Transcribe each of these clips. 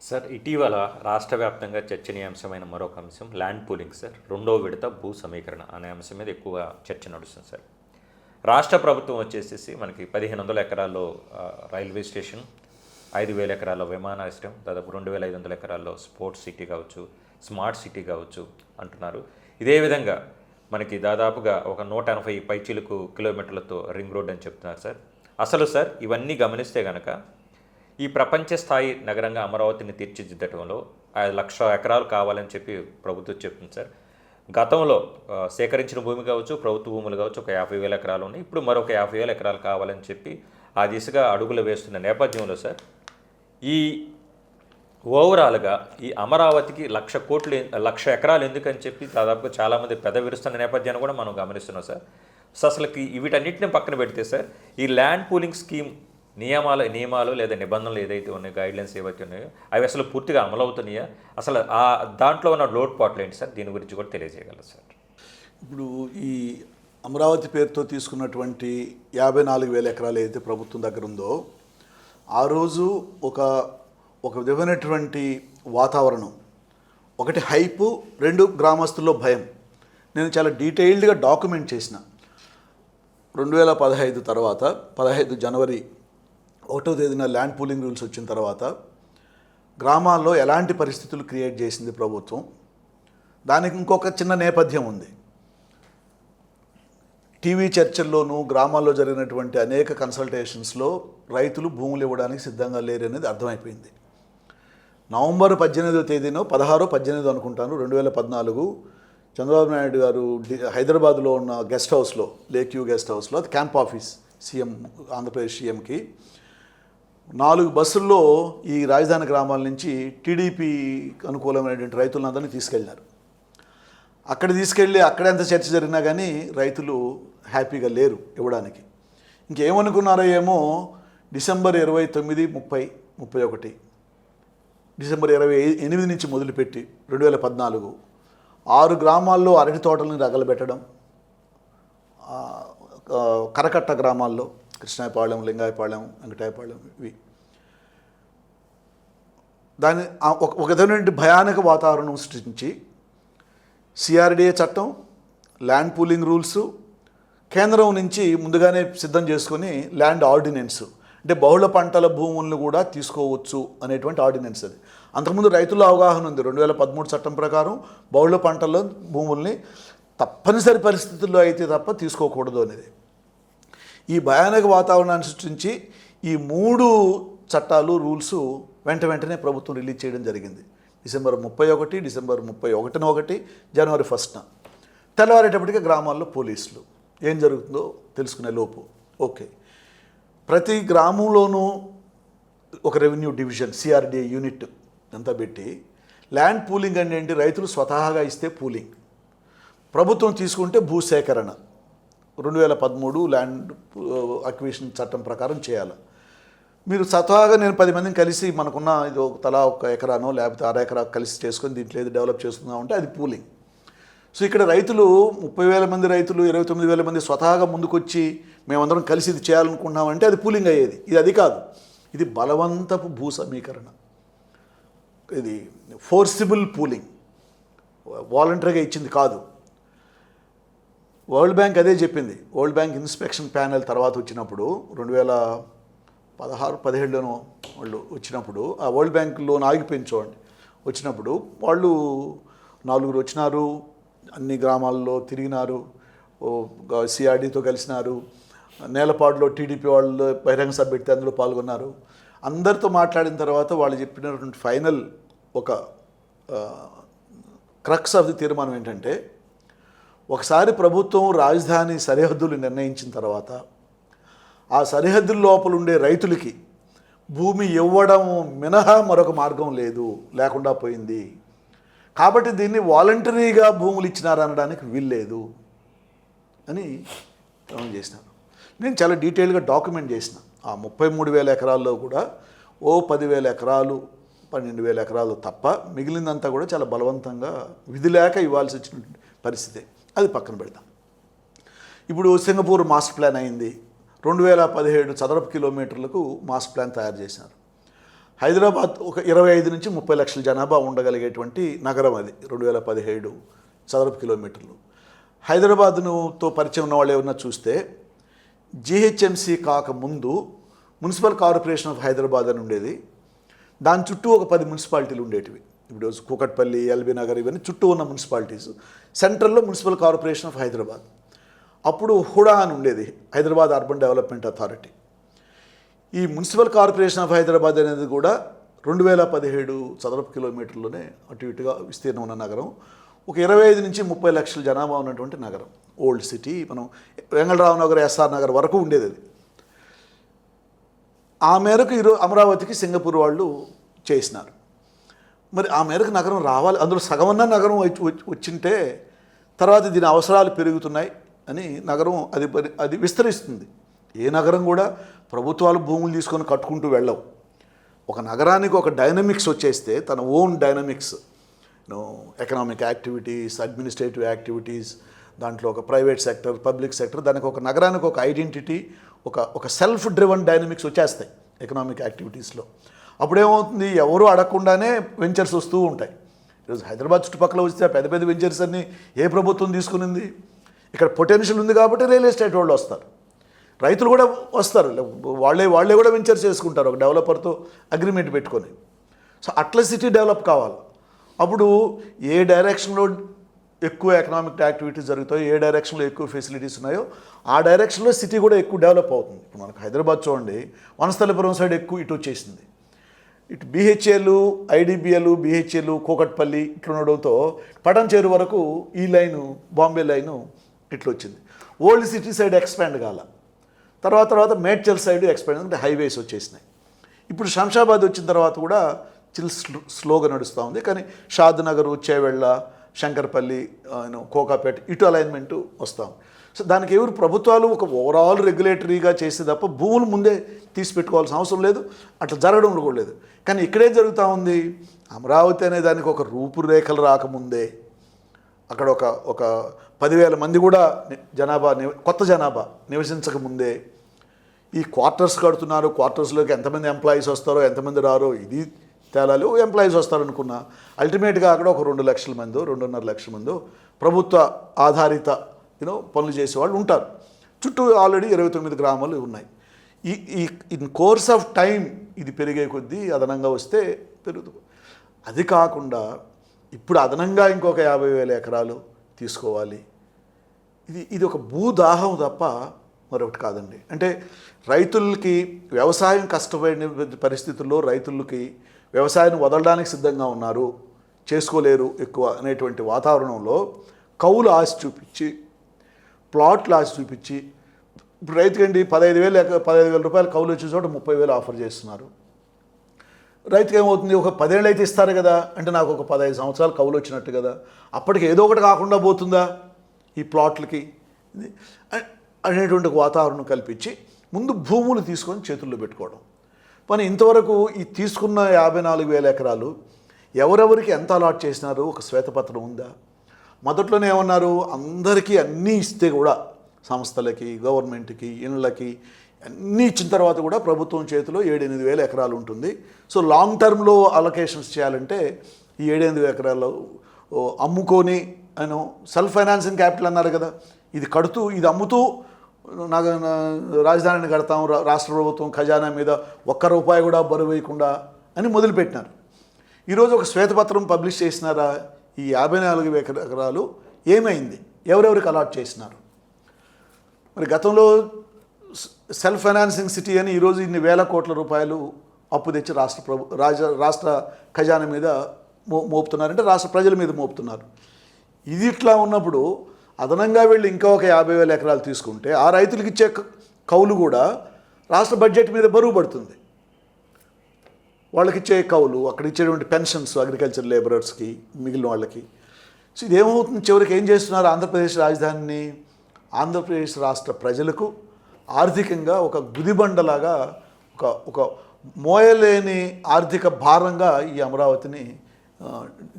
Sir ఇటీవల రాష్ట్ర వ్యాప్తంగా చర్చనీయాంశమైన మరొక అంశం ల్యాండ్ పూలింగ్ సార్. రెండో విడత భూ సమీకరణ అనే అంశం మీద ఎక్కువ చర్చ నడుస్తుంది సార్. రాష్ట్ర ప్రభుత్వం వచ్చేసేసి మనకి 1500 ఎకరాల్లో రైల్వే స్టేషన్, 5000 ఎకరాల్లో విమానాశ్రయం, దాదాపు 2500 ఎకరాల్లో స్పోర్ట్స్ సిటీ కావచ్చు, స్మార్ట్ సిటీ కావచ్చు అంటున్నారు. ఇదే విధంగా మనకి దాదాపుగా ఒక 180 పైచీలకు కిలోమీటర్లతో రింగ్ రోడ్ అని చెప్తున్నారు సార్. అసలు సార్ ఇవన్నీ గమనిస్తే కనుక ఈ ప్రపంచ స్థాయి నగరంగా అమరావతిని తీర్చిదిద్దటంలో 1,00,000 ఎకరాలు కావాలని చెప్పి ప్రభుత్వం చెప్తుంది సార్. గతంలో సేకరించిన భూమి కావచ్చు, ప్రభుత్వ భూములు కావచ్చు, ఒక 50,000 ఎకరాలు ఉన్నాయి. ఇప్పుడు మరొక 50,000 ఎకరాలు కావాలని చెప్పి ఆ దిశగా అడుగులు వేస్తున్న నేపథ్యంలో సార్ ఈ ఓవరాల్గా ఈ అమరావతికి 1,00,000 ఎకరాలు ఎందుకని చెప్పి దాదాపుగా చాలామంది విరుస్తున్న నేపథ్యాన్ని కూడా మనం గమనిస్తున్నాం సార్. అసలుకి వీటన్నిటిని పక్కన పెడితే సార్ ఈ ల్యాండ్ పూలింగ్ స్కీమ్ నియమాలు లేదా నిబంధనలు ఏదైతే ఉన్నాయో, గైడ్లైన్స్ ఏవైతే ఉన్నాయో అవి అసలు పూర్తిగా అమలవుతున్నాయా? అసలు ఆ దాంట్లో ఉన్న లోటుపాట్లు ఏంటి సార్? దీని గురించి కూడా తెలియజేయగలరు సార్. ఇప్పుడు ఈ అమరావతి పేరుతో తీసుకున్నటువంటి 54,000 ఎకరాలు ఏదైతే ప్రభుత్వం దగ్గర ఉందో ఆ రోజు ఒక విధమైనటువంటి వాతావరణం, ఒకటి హైపు, 2 గ్రామస్తుల్లో భయం. నేను చాలా డీటెయిల్డ్గా డాక్యుమెంట్ చేసిన 2015 తర్వాత 15 జనవరి 1వ తేదీన ల్యాండ్ పూలింగ్ రూల్స్ వచ్చిన తర్వాత గ్రామాల్లో ఎలాంటి పరిస్థితులు క్రియేట్ చేసింది ప్రభుత్వం. దానికి ఇంకొక చిన్న నేపథ్యం ఉంది. టీవీ చర్చల్లోనూ గ్రామాల్లో జరిగినటువంటి అనేక కన్సల్టేషన్స్లో రైతులు భూములు ఇవ్వడానికి సిద్ధంగా లేరు అనేది అర్థమైపోయింది. నవంబర్ 18వ తేదీనో 16, 18 అనుకుంటాను 2014 చంద్రబాబు నాయుడు గారు హైదరాబాద్లో ఉన్న గెస్ట్ హౌస్లో, లేక్ వ్యూ గెస్ట్ హౌస్లో, అది క్యాంప్ ఆఫీస్ సీఎం, ఆంధ్రప్రదేశ్ సీఎంకి 4 బస్సుల్లో ఈ రాజధాని గ్రామాల నుంచి టీడీపీ అనుకూలమైనటువంటి రైతులందరినీ తీసుకెళ్ళినారు. అక్కడ తీసుకెళ్ళి అక్కడ ఎంత చర్చ జరిగినా కానీ రైతులు హ్యాపీగా లేరు ఇవ్వడానికి. ఇంకేమనుకున్నారో ఏమో, డిసెంబర్ 29, 30, 31, డిసెంబర్ 28 నుంచి మొదలుపెట్టి 2014 6 గ్రామాల్లో అరటి తోటలను రగలబెట్టడం, కరకట్ట గ్రామాల్లో కృష్ణాయపాళెం, లింగాయపాళెం, వెంకటాయపాళెం, ఇవి దాని ఒక విధమైన భయానక వాతావరణం సృష్టించి సిఆర్డిఏ చట్టం, ల్యాండ్ పూలింగ్ రూల్స్, కేంద్రం నుంచి ముందుగానే సిద్ధం చేసుకొని ల్యాండ్ ఆర్డినెన్స్, అంటే బహుళ పంటల భూములను కూడా తీసుకోవచ్చు అనేటువంటి ఆర్డినెన్స్. అది అంతకుముందు రైతుల అవగాహన ఉంది. 2013 చట్టం ప్రకారం బహుళ పంటల భూముల్ని తప్పనిసరి పరిస్థితుల్లో అయితే తప్ప తీసుకోకూడదు అనేది. ఈ భయానక వాతావరణాన్ని సృష్టించి ఈ 3 చట్టాలు, రూల్స్ వెంటనే ప్రభుత్వం రిలీజ్ చేయడం జరిగింది. డిసెంబర్ 31, డిసెంబర్ 31న ఒకటి, జనవరి 1న. తెల్లవారేటప్పటికీ గ్రామాల్లో పోలీసులు ఏం జరుగుతుందో తెలుసుకునే లోపు ఓకే, ప్రతి గ్రామంలోనూ ఒక రెవెన్యూ డివిజన్, సిఆర్డిఏ యూనిట్ అంతా పెట్టి ల్యాండ్ పూలింగ్ అంటే ఏంటి, రైతులు స్వతహాగా ఇస్తే పూలింగ్, ప్రభుత్వం తీసుకుంటే భూసేకరణ 2013 ల్యాండ్ అక్విజిషన్ చట్టం ప్రకారం చేయాలి. మీరు స్వతహాగా నేను 10 మందిని కలిసి మనకున్న ఇది తలా 1 ఎకరానో లేకపోతే 6 ఎకరా కలిసి చేసుకొని దీంట్లో ఏది డెవలప్ చేసుకుందామంటే అది పూలింగ్. సో ఇక్కడ రైతులు 30,000 మంది రైతులు, 29,000 మంది స్వతహాగా ముందుకొచ్చి మేమందరం కలిసి ఇది చేయాలనుకుంటున్నామంటే అది పూలింగ్ అయ్యేది. ఇది కాదు, ఇది బలవంతపు భూ సమీకరణ, ఇది ఫోర్సిబుల్ పూలింగ్, వాలంటరీగా ఇచ్చింది కాదు. వరల్డ్ బ్యాంక్ అదే చెప్పింది. వరల్డ్ బ్యాంక్ ఇన్స్పెక్షన్ ప్యానెల్ తర్వాత వచ్చినప్పుడు 2016, 17లోనో వాళ్ళు వచ్చినప్పుడు, ఆ వరల్డ్ బ్యాంక్ లోన్ ఆగిపోయింది చూడండి, వచ్చినప్పుడు వాళ్ళు 4 వచ్చినారు, అన్ని గ్రామాల్లో తిరిగినారు, సిఆర్డీతో కలిసినారు, నేలపాడులో టీడీపీ వాళ్ళు బహిరంగ సభ పెడితే అందులో పాల్గొన్నారు. అందరితో మాట్లాడిన తర్వాత వాళ్ళు చెప్పినటువంటి ఫైనల్ ఒక క్రక్స్ ఆఫ్ ది తీర్మానం ఏంటంటే, ఒకసారి ప్రభుత్వం రాజధాని సరిహద్దులు నిర్ణయించిన తర్వాత ఆ సరిహద్దుల లోపల ఉండే రైతులకి భూమి ఇవ్వడం మినహా మరొక మార్గం లేకుండా పోయింది. కాబట్టి దీన్ని వాలంటరీగా భూములు ఇచ్చినారనడానికి వీల్లేదు అని చేసినారు. నేను చాలా డీటెయిల్గా డాక్యుమెంట్ చేసిన. ఆ 33,000 ఎకరాల్లో కూడా 10,000 ఎకరాలు, 12,000 ఎకరాలు తప్ప మిగిలిందంతా కూడా చాలా బలవంతంగా విధి లేక ఇవ్వాల్సి వచ్చిన పరిస్థితి. అది పక్కన పెడతాం. ఇప్పుడు సింగపూర్ మాస్టర్ ప్లాన్ అయింది. 2017 చదరపు కిలోమీటర్లకు మాస్టర్ ప్లాన్ తయారు చేశారు. హైదరాబాద్ ఒక 25 నుంచి 30 లక్షల జనాభా ఉండగలిగేటువంటి నగరం అది. 2017 చదరపు కిలోమీటర్లు. హైదరాబాద్తో పరిచయం ఉన్న వాళ్ళు ఏమన్నా చూస్తే జిహెచ్ఎంసీ కాకముందు మున్సిపల్ కార్పొరేషన్ ఆఫ్ హైదరాబాద్ అని ఉండేది. దాని చుట్టూ ఒక 10 మున్సిపాలిటీలు ఉండేటివి. ఇప్పుడు కూకట్పల్లి, ఎల్బీ నగర్ ఇవన్నీ చుట్టూ ఉన్న మున్సిపాలిటీస్. సెంట్రల్లో మున్సిపల్ కార్పొరేషన్ ఆఫ్ హైదరాబాద్. అప్పుడు హుడా అని ఉండేది, హైదరాబాద్ అర్బన్ డెవలప్మెంట్ అథారిటీ. ఈ మున్సిపల్ కార్పొరేషన్ ఆఫ్ హైదరాబాద్ అనేది కూడా 2017 చదరపు కిలోమీటర్లోనే అటు ఇటుగా విస్తీర్ణం ఉన్న నగరం. ఒక 25 నుంచి 30 లక్షల జనాభా ఉన్నటువంటి నగరం. Old city. మనం వెంగళరావు నగర్, ఎస్ఆర్ నగర్ వరకు ఉండేది అది. ఆ మేరకు ఈరోజు అమరావతికి సింగపూర్ వాళ్ళు చేసినారు. మరి ఆ మేరకు నగరం రావాలి, అందులో సగమన్నా నగరం వచ్చింటే తర్వాత దీని అవసరాలు పెరుగుతున్నాయి అని నగరం అది విస్తరిస్తుంది. ఏ నగరం కూడా ప్రభుత్వాలు భూములు తీసుకొని కట్టుకుంటూ వెళ్ళవు. ఒక నగరానికి ఒక డైనమిక్స్ వచ్చేస్తే, తన own dynamics, economic activities, administrative activities, దాంట్లో ఒక ప్రైవేట్ సెక్టర్, పబ్లిక్ సెక్టర్, దానికి ఒక నగరానికి ఒక ఐడెంటిటీ, ఒక సెల్ఫ్ డ్రివన్ డైనమిక్స్ వచ్చేస్తాయి ఎకనామిక్ యాక్టివిటీస్లో. అప్పుడేమవుతుంది, ఎవరు అడగకుండానే వెంచర్స్ వస్తూ ఉంటాయి. ఈరోజు హైదరాబాద్ చుట్టుపక్కల వస్తే పెద్ద పెద్ద వెంచర్స్ అన్నీ ఏ ప్రభుత్వం తీసుకునింది? ఇక్కడ పొటెన్షియల్ ఉంది కాబట్టి రియల్ ఎస్టేట్ వాళ్ళు వస్తారు, రైతులు కూడా వస్తారు, వాళ్ళే కూడా వెంచర్స్ చేసుకుంటారు ఒక డెవలపర్తో అగ్రిమెంట్ పెట్టుకొని. సో అట్లా సిటీ డెవలప్ కావాలి. అప్పుడు ఏ డైరెక్షన్లో ఎక్కువ ఎకనామిక్ యాక్టివిటీస్ జరుగుతాయో, ఏ డైరెక్షన్లో ఎక్కువ ఫెసిలిటీస్ ఉన్నాయో ఆ డైరెక్షన్లో సిటీ కూడా ఎక్కువ డెవలప్ అవుతుంది. ఇప్పుడు మనకు హైదరాబాద్ చూడండి, వనస్థలిపురం సైడ్ ఎక్కువ ఇటు వచ్చేసింది. ఇటు బిహెచ్ఏల్, ఐడిబిఎల్, బిహెచ్ఏల్, కూకట్పల్లి ఇట్లా ఉండడంతో పటంచేరు వరకు ఈ లైను, బాంబే లైను ఇట్లా వచ్చింది. ఓల్డ్ సిటీ సైడ్ ఎక్స్పాండ్ కాల. తర్వాత మేడ్చల్ సైడ్ ఎక్స్పాండ్, అంటే హైవేస్ వచ్చేసినాయి. ఇప్పుడు శంషాబాద్ వచ్చిన తర్వాత కూడా స్లోగా నడుస్తూ ఉంది. కానీ షాద్ నగర్, చేవెళ్ళ, శంకర్పల్లి, కోకాపేట ఇటు అలైన్మెంటు వస్తాం. సో దానికి ఎవరు ప్రభుత్వాలు ఒక ఓవరాల్ రెగ్యులేటరీగా చేస్తే తప్ప భూములు ముందే తీసి పెట్టుకోవాల్సిన అవసరం లేదు, అట్లా జరగడం కూడా లేదు. కానీ ఇక్కడే జరుగుతూ ఉంది. అమరావతి అనే దానికి ఒక రూపురేఖలు రాకముందే అక్కడ ఒక 10,000 మంది కూడా కొత్త జనాభా నివసించకముందే ఈ క్వార్టర్స్ కడుతున్నారు. క్వార్టర్స్లోకి ఎంతమంది ఎంప్లాయీస్ వస్తారో, ఎంతమంది రారో ఇది తేలాలి. ఎంప్లాయీస్ వస్తారనుకున్నా అల్టిమేట్గా అక్కడ ఒక 2 లక్షల మందో, 2.5 లక్షల మందో ప్రభుత్వ ఆధారిత పనులు చేసేవాళ్ళు ఉంటారు. చుట్టూ ఆల్రెడీ 29 గ్రామాలు ఉన్నాయి. ఇన్ కోర్స్ ఆఫ్ టైం ఇది పెరిగే కొద్దీ అదనంగా వస్తే పెరుగుతుంది. అది కాకుండా ఇప్పుడు అదనంగా ఇంకొక 50,000 ఎకరాలు తీసుకోవాలి. ఇది ఒక భూదాహం తప్ప మరొకటి కాదండి. అంటే రైతులకి వ్యవసాయం కష్టపడిన పరిస్థితుల్లో రైతులకి వ్యవసాయాన్ని వదలడానికి సిద్ధంగా ఉన్నారు, చేసుకోలేరు ఎక్కువ అనేటువంటి వాతావరణంలో కౌలు ఆశ చూపించి, ప్లాట్లు ఆశ చూపించి, ఇప్పుడు రైతుకండి 15,000 రూపాయలు కౌలు వచ్చే చోట 30,000 ఆఫర్ చేస్తున్నారు. రైతుకి ఏమవుతుంది, ఒక 10 ఏళ్ళు అయితే ఇస్తారు కదా, అంటే నాకు ఒక 15 సంవత్సరాలు కౌలు వచ్చినట్టు కదా, అప్పటికి ఏదో ఒకటి కాకుండా పోతుందా ఈ ప్లాట్లకి అనేటువంటి వాతావరణం కల్పించి ముందు భూములు తీసుకొని చేతుల్లో పెట్టుకోవడం పని. ఇంతవరకు ఈ తీసుకున్న 54,000 ఎకరాలు ఎవరెవరికి ఎంత అలాట్ చేసినారు ఒక శ్వేతపత్రం ఉందా? మొదట్లోనే ఏమన్నారు, అందరికీ అన్నీ ఇస్తే కూడా సంస్థలకి, గవర్నమెంట్కి, ఇళ్ళకి అన్నీ ఇచ్చిన తర్వాత కూడా ప్రభుత్వం చేతిలో 7-8 ఎకరాలు ఉంటుంది. సో లాంగ్ టర్మ్లో అలొకేషన్స్ చేయాలంటే ఈ 7-8 ఎకరాలు అమ్ముకొని సెల్ఫ్ ఫైనాన్సింగ్ క్యాపిటల్ అన్నారు కదా, ఇది కడుతూ ఇది అమ్ముతూ రాజధానిని కడతాం, రాష్ట్ర ప్రభుత్వం ఖజానా మీద ₹1 కూడా బరువు వేయకుండా అని మొదలుపెట్టినారు. ఈరోజు ఒక శ్వేతపత్రం పబ్లిష్ చేసినారా, ఈ 54,000 ఎకరాలు ఏమైంది, ఎవరెవరికి అలాట్ చేసినారు? మరి గతంలో సెల్ఫ్ ఫైనాన్సింగ్ సిటీ అని ఈరోజు ఇన్ని వేల కోట్ల రూపాయలు అప్పు తెచ్చి రాష్ట్ర ఖజానా మీద మోపుతున్నారంటే రాష్ట్ర ప్రజల మీద మోపుతున్నారు. ఇది ఇట్లా ఉన్నప్పుడు అదనంగా వెళ్ళి ఇంకా ఒక 50,000 ఎకరాలు తీసుకుంటే ఆ రైతులకు ఇచ్చే కౌలు కూడా రాష్ట్ర బడ్జెట్ మీద బరువు పడుతుంది. వాళ్ళకి ఇచ్చే కౌలు, అక్కడ ఇచ్చేటువంటి పెన్షన్స్ అగ్రికల్చర్ లేబరర్స్కి, మిగిలిన వాళ్ళకి. సో ఇదేమవుతుంది, చివరికి ఏం చేస్తున్నారు, ఆంధ్రప్రదేశ్ రాజధానిని ఆంధ్రప్రదేశ్ రాష్ట్ర ప్రజలకు ఆర్థికంగా ఒక గుదిబండలాగా, ఒక మోయలేని ఆర్థిక భారంగా ఈ అమరావతిని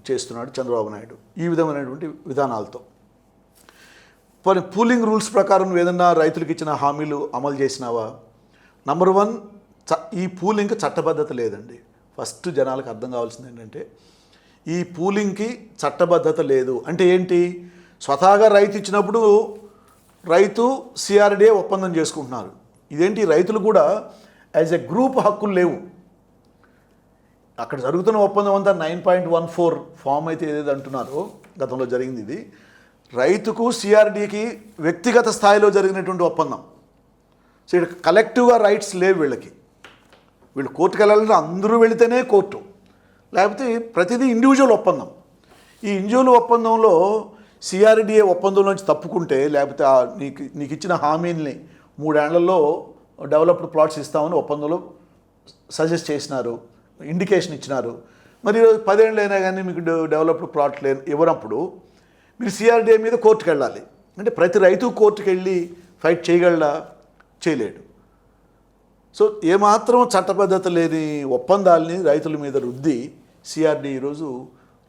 చేస్తున్నాడు చంద్రబాబు నాయుడు ఈ విధమైనటువంటి విధానాలతో. మరి పూలింగ్ రూల్స్ ప్రకారం నువ్వు ఏదన్నా రైతులకు ఇచ్చిన హామీలు అమలు చేసినావా? నంబర్ 1, ఈ పూలింగ్కి చట్టబద్ధత లేదండి. ఫస్ట్ జనాలకు అర్థం కావాల్సింది ఏంటంటే ఈ పూలింగ్కి చట్టబద్ధత లేదు. అంటే ఏంటి? స్వతహాగా రైతు ఇచ్చినప్పుడు రైతు సిఆర్డీఏ ఒప్పందం చేసుకుంటున్నారు. ఇదేంటి? రైతులు కూడా యాజ్ ఎ గ్రూప్ హక్కులు లేవు. అక్కడ జరుగుతున్న ఒప్పందం అంతా 9.14 ఫామ్ అయితే ఏదైతే అంటున్నారో గతంలో జరిగింది. ఇది రైతుకు సిఆర్డీకి వ్యక్తిగత స్థాయిలో జరిగినటువంటి ఒప్పందం. సో ఇక్కడ కలెక్టివ్గా రైట్స్ లేవు వీళ్ళకి. వీళ్ళు కోర్టుకు వెళ్ళాలంటే అందరూ వెళితేనే కోర్టు, లేకపోతే ప్రతిదీ ఇండివిజువల్ ఒప్పందం. ఈ ఇండివిజువల్ ఒప్పందంలో సిఆర్డీఏ ఒప్పందంలోంచి తప్పుకుంటే, లేకపోతే నీకు ఇచ్చిన హామీల్ని 3 ఏళ్లలో డెవలప్డ్ ప్లాట్స్ ఇస్తామని ఒప్పందంలో సజెస్ట్ చేసినారు, ఇండికేషన్ ఇచ్చినారు. మరి 10 ఏళ్ళు అయినా కానీ మీకు డెవలప్డ్ ప్లాట్ ఇవ్వనప్పుడు మీరు సిఆర్డీఏ మీద కోర్టుకు వెళ్ళాలి. అంటే ప్రతి రైతు కోర్టుకు వెళ్ళి ఫైట్ చేయగలడా? చేయలేడు. సో ఏమాత్రం చట్టబద్ధత లేని ఒప్పందాలని రైతుల మీద రుద్ది సిఆర్డీ ఈరోజు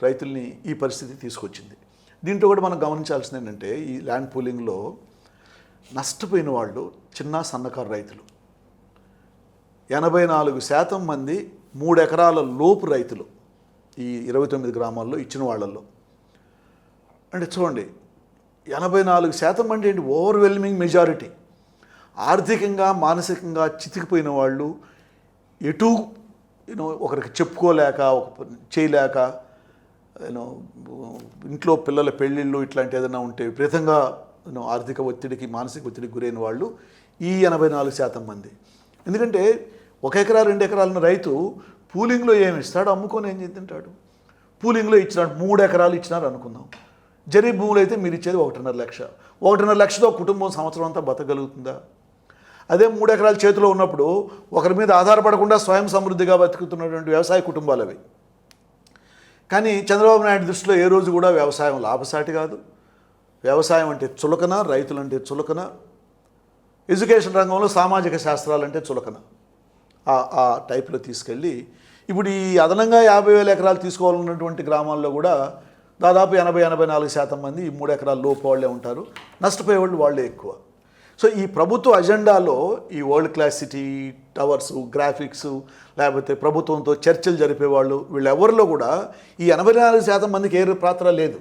రైతుల్ని ఈ పరిస్థితి తీసుకొచ్చింది. దీంట్లో కూడా మనం గమనించాల్సింది ఏంటంటే, ఈ ల్యాండ్ పూలింగ్లో నష్టపోయిన వాళ్ళు చిన్న సన్నకారు రైతులు. 84% మంది 3 ఎకరాల లోపు రైతులు ఈ 29 గ్రామాల్లో ఇచ్చిన వాళ్ళల్లో. అంటే చూడండి, 84% మంది ఏంటి? Overwhelming majority. ఆర్థికంగా మానసికంగా చితికిపోయిన వాళ్ళు, ఎటు ఒకరికి చెప్పుకోలేక, చేయలేక, ఇంట్లో పిల్లల పెళ్ళిళ్ళు ఇట్లాంటి ఏదైనా ఉంటే విపరీతంగా ఆర్థిక ఒత్తిడికి, మానసిక ఒత్తిడికి గురైన వాళ్ళు ఈ 84% మంది. ఎందుకంటే 1 ఎకరా 2 ఎకరాలను రైతు పూలింగ్లో ఏమి ఇస్తాడు? అమ్ముకొని ఏం తింటాడు? పూలింగ్లో ఇచ్చినాడు, 3 ఎకరాలు ఇచ్చినారు అనుకుందాం. జరీ భూములు అయితే మీరు ఇచ్చేది 1.5 లక్ష. 1.5 లక్షతో కుటుంబం సంవత్సరం అంతా బతకగలుగుతుందా? అదే 3 ఎకరాల చేతిలో ఉన్నప్పుడు ఒకరి మీద ఆధారపడకుండా స్వయం సమృద్ధిగా బతుకుతున్నటువంటి వ్యవసాయ కుటుంబాలు అవి. కానీ చంద్రబాబు నాయుడు దృష్టిలో ఏ రోజు కూడా వ్యవసాయం లాభసాటి కాదు. వ్యవసాయం అంటే చులకన, రైతులంటే చులకన, ఎడ్యుకేషన్ రంగంలో సామాజిక శాస్త్రాలంటే చులకన. ఆ టైప్లో తీసుకెళ్ళి ఇప్పుడు ఈ అదనంగా 50,000 ఎకరాలు తీసుకోవాలన్నటువంటి గ్రామాల్లో కూడా దాదాపు 80-84% మంది ఈ 3 ఎకరాల లోపు వాళ్ళే ఉంటారు. నష్టపోయే వాళ్ళు వాళ్ళే ఎక్కువ. సో ఈ ప్రభుత్వ అజెండాలో ఈ world class city, towers, graphics, లేకపోతే ప్రభుత్వంతో చర్చలు జరిపేవాళ్ళు, వీళ్ళెవరిలో కూడా ఈ 84% మందికి ఏ పాత్ర లేదు.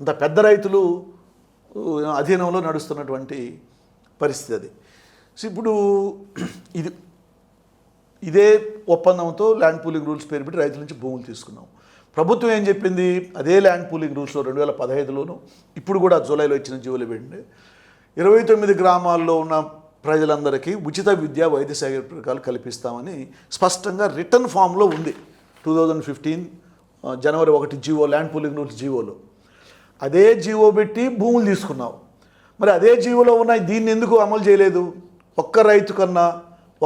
అంత పెద్ద రైతులు అధీనంలో నడుస్తున్నటువంటి పరిస్థితి అది. సో ఇప్పుడు ఇదే ఒప్పందంతో ల్యాండ్ పూలింగ్ రూల్స్ పేరు పెట్టి రైతుల నుంచి భూములు తీసుకున్నాం. ప్రభుత్వం ఏం చెప్పింది? అదే ల్యాండ్ పూలింగ్ రూల్స్లో 2015లోను, ఇప్పుడు కూడా జూలైలో ఇచ్చిన జీవోలు పెట్టింది. 29 గ్రామాల్లో ఉన్న ప్రజలందరికీ ఉచిత విద్యా వైద్య సౌకర్యాలు కల్పిస్తామని స్పష్టంగా రిటర్న్ ఫామ్లో ఉంది. 2015 జనవరి 1 జీవో, ల్యాండ్ పూలింగ్ రూల్స్ జీవోలో అదే జీవో పెట్టి భూములు తీసుకున్నావు. మరి అదే జీవోలో ఉన్న దీన్ని ఎందుకు అమలు చేయలేదు? ఒక్క రైతు కన్నా,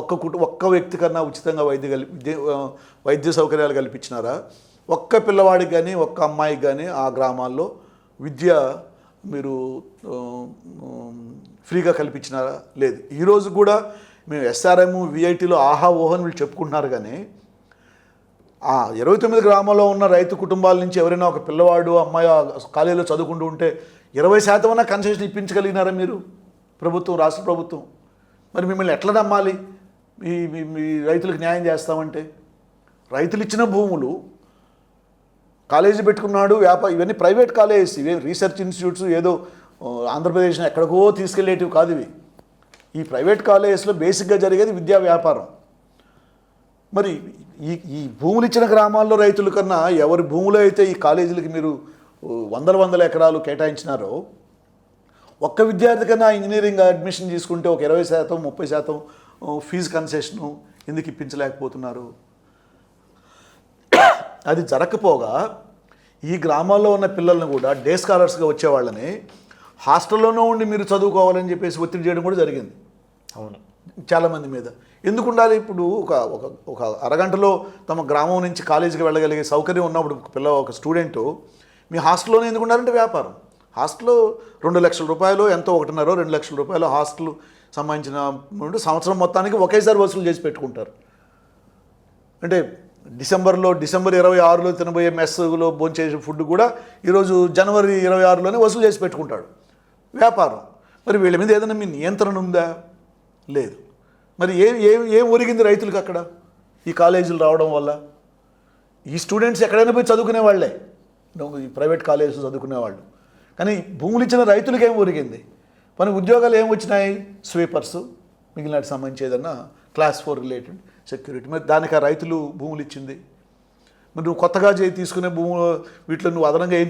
ఒక్క వ్యక్తి కన్నా ఉచితంగా వైద్య సౌకర్యాలు కల్పించినారా? ఒక్క పిల్లవాడికి కానీ, ఒక్క అమ్మాయికి కానీ ఆ గ్రామాల్లో విద్య మీరు ఫ్రీగా కల్పించినారా? లేదు. ఈరోజు కూడా మేము ఎస్ఆర్ఎం, విఐటీలో ఆహా ఓహన్ వీళ్ళు చెప్పుకుంటున్నారు. కానీ ఆ 29 గ్రామాల్లో ఉన్న రైతు కుటుంబాల నుంచి ఎవరైనా ఒక పిల్లవాడు, అమ్మాయి కాలేజీలో చదువుకుంటూ ఉంటే 20% కన్సెషన్ ఇప్పించగలిగినారా మీరు? ప్రభుత్వం, రాష్ట్ర ప్రభుత్వం. మరి మిమ్మల్ని ఎట్లా నమ్మాలి? మీ రైతులకు న్యాయం చేస్తామంటే? రైతులు ఇచ్చిన భూములు, కాలేజీ పెట్టుకున్నాడు, ఇవన్నీ ప్రైవేట్ కాలేజెస్, ఇవే రీసెర్చ్ ఇన్స్టిట్యూట్స్ ఏదో ఆంధ్రప్రదేశ్ని ఎక్కడికో తీసుకెళ్ళేటివి కాదు ఇవి. ఈ ప్రైవేట్ కాలేజెస్లో బేసిక్గా జరిగేది విద్యా వ్యాపారం. మరి ఈ భూములు ఇచ్చిన గ్రామాల్లో రైతుల కన్నా ఎవరి భూములో అయితే ఈ కాలేజీలకి మీరు వందల ఎకరాలు కేటాయించినారో, ఒక్క విద్యార్థి కన్నా ఇంజనీరింగ్ అడ్మిషన్ తీసుకుంటే ఒక 20%, 30% ఫీజు కన్సెషను ఎందుకు ఇప్పించలేకపోతున్నారు? అది జరగకపోగా ఈ గ్రామాల్లో ఉన్న పిల్లల్ని కూడా డే స్కాలర్స్గా వచ్చేవాళ్ళని హాస్టల్లోనే ఉండి మీరు చదువుకోవాలని చెప్పేసి ఒత్తిడి చేయడం కూడా జరిగింది. అవును, చాలామంది మీద. ఎందుకు ఉండాలి? ఇప్పుడు ఒక అరగంటలో తమ గ్రామం నుంచి కాలేజీకి వెళ్ళగలిగే సౌకర్యం ఉన్నప్పుడు ఒక స్టూడెంటు మీ హాస్టల్లోనే ఎందుకు ఉండాలంటే వ్యాపారం. హాస్టల్లో 2 లక్షల రూపాయలు ఎంతో 1.5-2 లక్షల రూపాయలు హాస్టల్ సంబంధించిన సంవత్సరం మొత్తానికి ఒకేసారి వసూలు చేసి పెట్టుకుంటారు. అంటే డిసెంబర్ 26లో తినబోయే మెస్సులో భోంచేసే ఫుడ్ కూడా ఈరోజు జనవరి 26లోనే వసూలు చేసి పెట్టుకుంటాడు. వ్యాపారం. మరి వీళ్ళ మీద ఏదైనా మీ నియంత్రణ ఉందా? లేదు. మరి ఏం ఒరిగింది రైతులకు అక్కడ? ఈ కాలేజీలు రావడం వల్ల. ఈ స్టూడెంట్స్ ఎక్కడైనా పోయి చదువుకునే వాళ్ళే, ఈ ప్రైవేట్ కాలేజెస్ చదువుకునేవాళ్ళు. కానీ భూములు ఇచ్చిన రైతులకి ఏం ఒరిగింది? పని ఉద్యోగాలు ఏం వచ్చినాయి? స్వీపర్సు, మిగిలిన వాటికి సంబంధించి ఏదన్నా క్లాస్ 4 రిలేటెడ్ సెక్యూరిటీ. మరి దానికి ఆ రైతులు భూములు ఇచ్చింది. మరి నువ్వు కొత్తగా తీసుకునే భూములు వీటిలో నువ్వు అదనంగా ఏం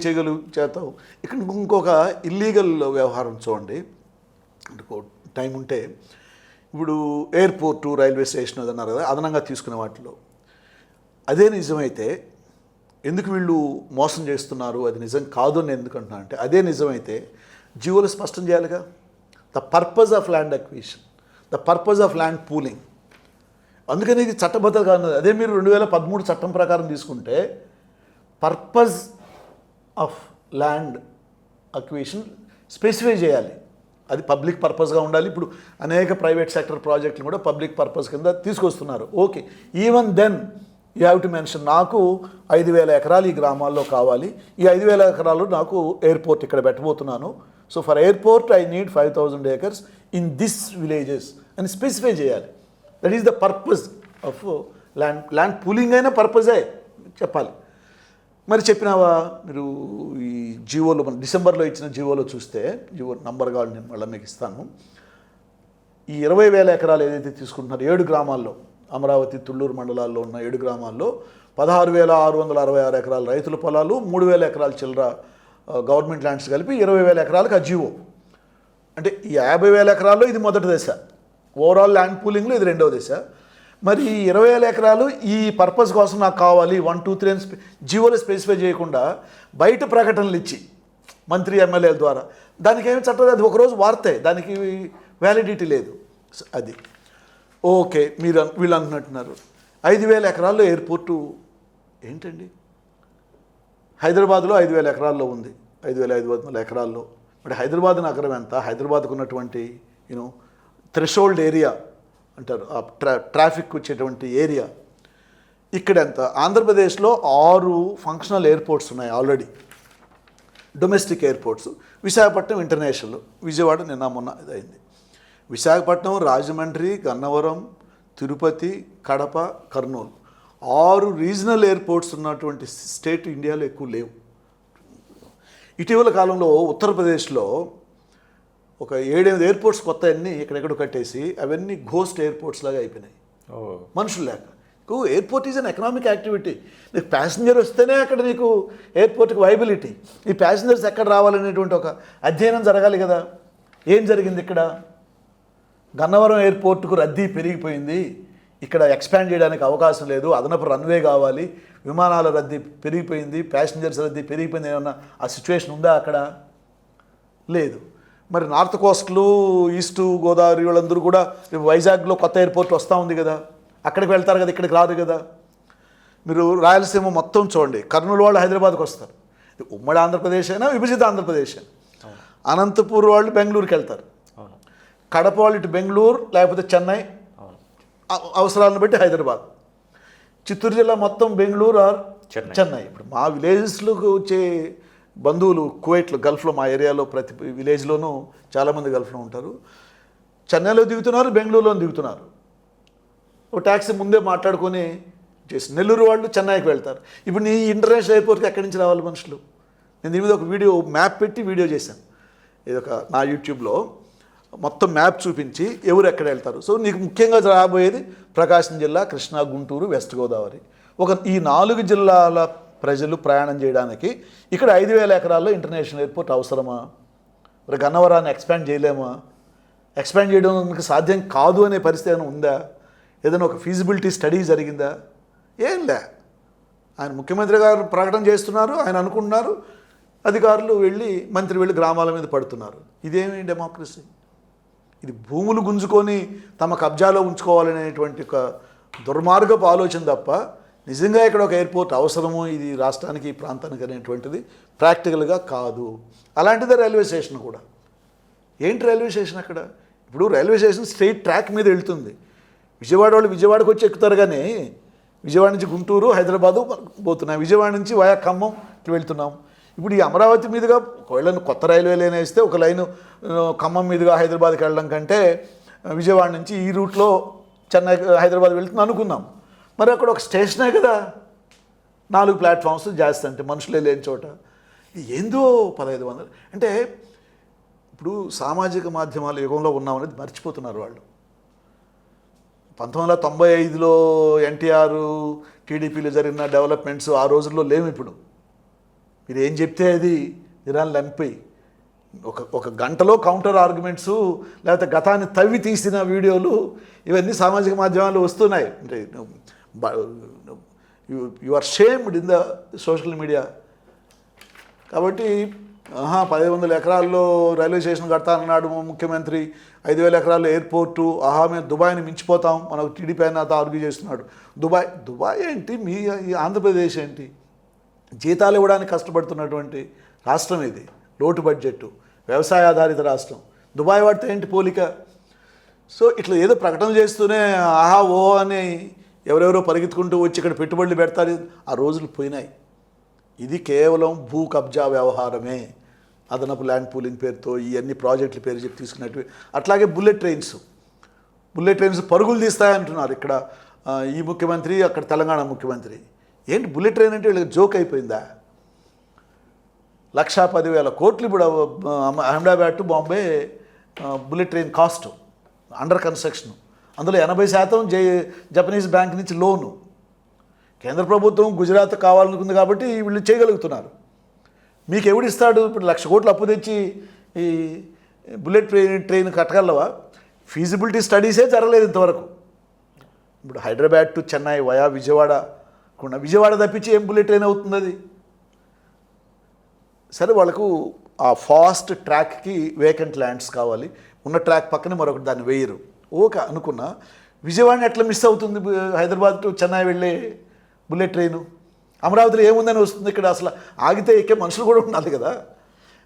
చేస్తావు? ఇక్కడ ఇంకొక ఇల్లీగల్ వ్యవహారం చూడండి. టైం ఉంటే ఇప్పుడు ఎయిర్పోర్టు, రైల్వే స్టేషన్ అది అన్నారు కదా, అదనంగా తీసుకునే వాటిలో అదే నిజమైతే ఎందుకు వీళ్ళు మోసం చేస్తున్నారు, అది నిజం కాదు అని ఎందుకు అంటున్నా అంటే, అదే నిజమైతే జీవోలు స్పష్టం చేయాలిగా. The purpose of land acquisition, the purpose of land pooling. అందుకని ఇది చట్టబద్ధత కాదు. అదే మీరు 2013 చట్టం ప్రకారం తీసుకుంటే purpose of land acquisition specify చేయాలి. అది పబ్లిక్ పర్పస్గా ఉండాలి. ఇప్పుడు అనేక ప్రైవేట్ సెక్టర్ ప్రాజెక్టులు కూడా పబ్లిక్ పర్పస్ కింద తీసుకొస్తున్నారు. Okay, even then you have to mention నాకు 5,000 ఎకరాలు ఈ గ్రామాల్లో కావాలి, ఈ 5,000 ఎకరాలు నాకు ఎయిర్పోర్ట్ ఇక్కడ పెట్టబోతున్నాను. So for airport I need 5,000 acres in this villages అని స్పెసిఫై చేయాలి. That is the purpose of land pooling అయినా పర్పజే చెప్పాలి. మరి చెప్పినావా మీరు ఈ జీవోలో, మన డిసెంబర్లో ఇచ్చిన జీవోలో చూస్తే, జీవో నంబర్ కావాలి నేను మళ్ళీ మీకు ఇస్తాను. ఈ 20,000 ఎకరాలు ఏదైతే తీసుకుంటున్నారో 7 గ్రామాల్లో, అమరావతి, తుళ్ళూరు మండలాల్లో ఉన్న 7 గ్రామాల్లో 16,666 ఎకరాలు రైతుల పొలాలు, 3,000 ఎకరాలు చిల్లర గవర్నమెంట్ ల్యాండ్స్ కలిపి 20,000 ఎకరాలకు ఆ జీవో. అంటే ఈ 50,000 ఎకరాల్లో ఇది మొదటి దశ, ఓవరాల్ ల్యాండ్ పూలింగ్లో ఇది రెండవ దశ. మరి 20,000 ఎకరాలు ఈ పర్పస్ కోసం నాకు కావాలి 1, 2, 3 అని జీవోలో స్పెసిఫై చేయకుండా బయట ప్రకటనలు ఇచ్చి మంత్రి ఎమ్మెల్యేల ద్వారా దానికి ఏమి చట్టం, అది ఒకరోజు వార్తే, దానికి వ్యాలిడిటీ లేదు. అది ఓకే. వీళ్ళు అంటున్నట్టున్నారు 5,000 ఎకరాల్లో ఎయిర్పోర్టు ఏంటండి? హైదరాబాద్లో 5,000 ఎకరాల్లో ఉంది, 5,500 ఎకరాల్లో. మరి హైదరాబాద్ నగరం ఎంత? హైదరాబాద్కు ఉన్నటువంటి థ్రెషోల్డ్ ఏరియా అంటారు, ఆ ట్రాఫిక్ వచ్చేటువంటి ఏరియా ఇక్కడ ఎంత? ఆంధ్రప్రదేశ్లో 6 ఫంక్షనల్ ఎయిర్పోర్ట్స్ ఉన్నాయి already, domestic airports. Visakhapatnam international, Vijayawada నిన్న మొన్న ఇదైంది. విశాఖపట్నం, రాజమండ్రి, గన్నవరం, తిరుపతి, కడప, కర్నూలు 6 రీజనల్ ఎయిర్పోర్ట్స్ ఉన్నటువంటి స్టేట్ ఇండియాలో ఎక్కువ లేవు. ఇటీవల కాలంలో ఉత్తరప్రదేశ్లో ఒక 7-8 ఎయిర్పోర్ట్స్ కొత్త అన్నీ ఎక్కడెక్కడ కట్టేసి అవన్నీ ఘోస్ట్ ఎయిర్పోర్ట్స్ లాగా అయిపోయినాయి, మనుషులు లేక. Airport is an economic activity. నీకు ప్యాసింజర్ వస్తేనే అక్కడ నీకు ఎయిర్పోర్ట్కి వైబిలిటీ. ఈ ప్యాసింజర్స్ ఎక్కడ రావాలనేటువంటి ఒక అధ్యయనం జరగాలి కదా. ఏం జరిగింది ఇక్కడ? గన్నవరం ఎయిర్పోర్టుకు రద్దీ పెరిగిపోయింది, ఇక్కడ ఎక్స్పాండ్ చేయడానికి అవకాశం లేదు, అదనపు రన్వే కావాలి, విమానాల రద్దీ పెరిగిపోయింది, ప్యాసింజర్స్ రద్దీ పెరిగిపోయింది. ఏమన్నా ఆ సిచ్యువేషన్ ఉందా అక్కడ? లేదు. మరి నార్త్ కోస్ట్లు, ఈస్ట్ గోదావరి వాళ్ళందరూ కూడా వైజాగ్లో కొత్త ఎయిర్పోర్ట్ వస్తూ ఉంది కదా, అక్కడికి వెళ్తారు కదా, ఇక్కడికి రాదు కదా. మీరు రాయలసీమ మొత్తం చూడండి, కర్నూలు వాళ్ళు హైదరాబాద్కి వస్తారు. ఉమ్మడి ఆంధ్రప్రదేశ్ అయినా విభజిత ఆంధ్రప్రదేశ్ అయినా. అనంతపూర్ వాళ్ళు బెంగళూరుకి వెళ్తారు, కడప వాళ్ళు ఇటు బెంగళూరు లేకపోతే చెన్నై, అవసరాలను బట్టి హైదరాబాద్. చిత్తూరు జిల్లా మొత్తం బెంగళూరు ఆర్ చెన్నై. ఇప్పుడు మా విలేజెస్లోకి వచ్చే బంధువులు కువైట్లో, గల్ఫ్లో, మా ఏరియాలో ప్రతి విలేజ్లోనూ చాలామంది గల్ఫ్లో ఉంటారు. చెన్నైలో దిగుతున్నారు, బెంగళూరులో దిగుతున్నారు. ఒక ట్యాక్సీ ముందే మాట్లాడుకొని చేసి నెల్లూరు వాళ్ళు చెన్నైకి వెళ్తారు. ఇప్పుడు నీ ఇంటర్నేషనల్ ఎయిర్పోర్ట్కి ఎక్కడి నుంచి రావాలి మనుషులు? నేను దీని మీద ఒక వీడియో మ్యాప్ పెట్టి వీడియో చేశాను, ఇదొక నా యూట్యూబ్లో మొత్తం మ్యాప్ చూపించి ఎవరు ఎక్కడ వెళ్తారు. సో నీకు ముఖ్యంగా రాబోయేది ప్రకాశం జిల్లా, కృష్ణా, గుంటూరు, వెస్ట్ గోదావరి. ఈ 4 జిల్లాల ప్రజలు ప్రయాణం చేయడానికి ఇక్కడ 5,000 ఎకరాల్లో ఇంటర్నేషనల్ ఎయిర్పోర్ట్ అవసరమా? మరి గన్నవరాన్ని ఎక్స్పాండ్ చేయలేమా? ఎక్స్పాండ్ చేయడానికి సాధ్యం కాదు అనే పరిస్థితి ఏమైనా ఉందా? ఏదైనా ఒక ఫీజిబిలిటీ స్టడీ జరిగిందా? ఏం లే. ఆయన ముఖ్యమంత్రి గారు ప్రకటన చేస్తున్నారు, ఆయన అనుకుంటున్నారు, అధికారులు మంత్రి వెళ్ళి గ్రామాల మీద పడుతున్నారు. ఇదేమి డెమోక్రసీ? ఇది భూములు గుంజుకొని తమ కబ్జాలో ఉంచుకోవాలనేటువంటి ఒక దుర్మార్గపు ఆలోచన తప్ప నిజంగా ఇక్కడ ఒక ఎయిర్పోర్ట్ అవసరము ఇది రాష్ట్రానికి, ఈ ప్రాంతానికి అనేటువంటిది ప్రాక్టికల్గా కాదు. అలాంటిదే రైల్వే స్టేషన్ కూడా. ఏంటి రైల్వే స్టేషన్ అక్కడ? ఇప్పుడు రైల్వే స్టేషన్ స్ట్రైట్ ట్రాక్ మీద వెళ్తుంది. విజయవాడ వాళ్ళు విజయవాడకు వచ్చి ఎక్కుతారు, కానీ విజయవాడ నుంచి గుంటూరు, హైదరాబాదు పోతున్నాం, విజయవాడ నుంచి వయా ఖమ్మం ఇట్లా వెళ్తున్నాం. ఇప్పుడు ఈ అమరావతి మీదుగా ఒకవేళ కొత్త రైల్వే లైన్ వేస్తే ఒక లైను ఖమ్మం మీదుగా హైదరాబాద్కి వెళ్ళడం కంటే విజయవాడ నుంచి ఈ రూట్లో చెన్నై, హైదరాబాద్ వెళ్తుంది అనుకుందాం. మరి అక్కడ ఒక స్టేషనే కదా, 4 ప్లాట్ఫామ్స్ చేస్తుంటే మనుషులే లేని చోట ఇది ఏందో 1500 అంటే ఇప్పుడు సామాజిక మాధ్యమాల యుగంలో ఉన్నామనేది మర్చిపోతున్నారు వాళ్ళు. 1995లో ఎన్టీఆర్ టీడీపీలో జరిగిన డెవలప్మెంట్స్ ఆ రోజుల్లో లేవు. ఇప్పుడు మీరు ఏం చెప్తే అది నిరాలు లంపిపోయి ఒక గంటలో కౌంటర్ ఆర్గ్యుమెంట్స్ లేకపోతే గతాన్ని తవ్వి తీసిన వీడియోలు ఇవన్నీ సామాజిక మాధ్యమాలు వస్తున్నాయి. అంటే you are shamed in the social media. కాబట్టి 1500 ఎకరాల్లో రైల్వే స్టేషన్ కడతానన్నాడు ముఖ్యమంత్రి, 5000 ఎకరాల్లో ఎయిర్పోర్టు, మేము దుబాయ్ని మించిపోతాం, మనకు టీడీపీ అయినా ఆర్గ్యూ చేస్తున్నాడు. దుబాయ్ ఏంటి, మీ ఈ ఆంధ్రప్రదేశ్ ఏంటి? జీతాలు ఇవ్వడానికి కష్టపడుతున్నటువంటి రాష్ట్రం ఇది, లోటు బడ్జెట్, వ్యవసాయ ఆధారిత రాష్ట్రం. దుబాయ్ వాడితే ఏంటి పోలిక? సో ఇట్లా ఏదో ప్రకటన చేస్తూనే ఓ అని ఎవరెవరో పరిగెత్తుకుంటూ వచ్చి ఇక్కడ పెట్టుబడులు పెడతారు. ఆ రోజులు పోయినాయి. ఇది కేవలం భూ కబ్జా వ్యవహారమే, అదనపు ల్యాండ్ పూలింగ్ పేరుతో ఇవన్నీ ప్రాజెక్టుల పేరు చెప్పి తీసుకున్నట్టు. అట్లాగే బుల్లెట్ ట్రైన్స్ పరుగులు తీస్తాయంటున్నారు. ఇక్కడ ఈ ముఖ్యమంత్రి, అక్కడ తెలంగాణ ముఖ్యమంత్రి. ఏంటి బుల్లెట్ ట్రైన్ అంటే వీళ్ళకి జోక్ అయిపోయిందా? 1,10,000 కోట్లు ఇప్పుడు Ahmedabad to Bombay bullet train cost under construction. అందులో 80% జపనీస్ బ్యాంక్ నుంచి లోను. కేంద్ర ప్రభుత్వం గుజరాత్ కావాలనుకుంది కాబట్టి వీళ్ళు చేయగలుగుతున్నారు. మీకు ఎవడిస్తాడు? ఇప్పుడు 1,00,000 కోట్లు అప్పు తెచ్చి ఈ బుల్లెట్ ట్రైన్ కట్టగలవా? ఫీజిబిలిటీ స్టడీసే జరగలేదు ఇంతవరకు. ఇప్పుడు హైదరాబాద్ టు చెన్నై వయా విజయవాడ తప్పించి ఏం బుల్లెట్ ట్రైన్ అవుతుంది అది? సరే, వాళ్ళకు ఆ ఫాస్ట్ ట్రాక్కి వేకెంట్ ల్యాండ్స్ కావాలి, ఉన్న ట్రాక్ పక్కనే మరొకటి దాన్ని వేయరు. ఓకే అనుకున్నా, విజయవాడని ఎట్లా మిస్ అవుతుంది హైదరాబాద్ టు చెన్నై వెళ్ళే బుల్లెట్ ట్రైను? అమరావతిలో ఏముందని వస్తుంది, ఇక్కడ అసలు ఆగితే ఎక్కే మనుషులు కూడా ఉండాలి కదా.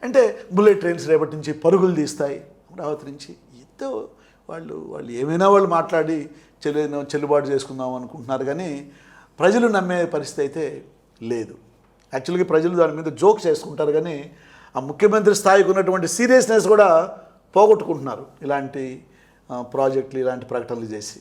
అంటే బుల్లెట్ ట్రైన్స్ రేపటి నుంచి పరుగులు తీస్తాయి అమరావతి నుంచి. ఎంతో వాళ్ళు ఏమైనా వాళ్ళు మాట్లాడి చెల్లుబాటు చేసుకుందాం అనుకుంటున్నారు, కానీ ప్రజలు నమ్మే పరిస్థితి అయితే లేదు. యాక్చువల్గా ప్రజలు దాని మీద జోక్ చేసుకుంటారు, కానీ ఆ ముఖ్యమంత్రి స్థాయికి ఉన్నటువంటి సీరియస్నెస్ కూడా పోగొట్టుకుంటున్నారు ఇలాంటి ప్రాజెక్టులు, ఇలాంటి ప్రకటనలు చేసి.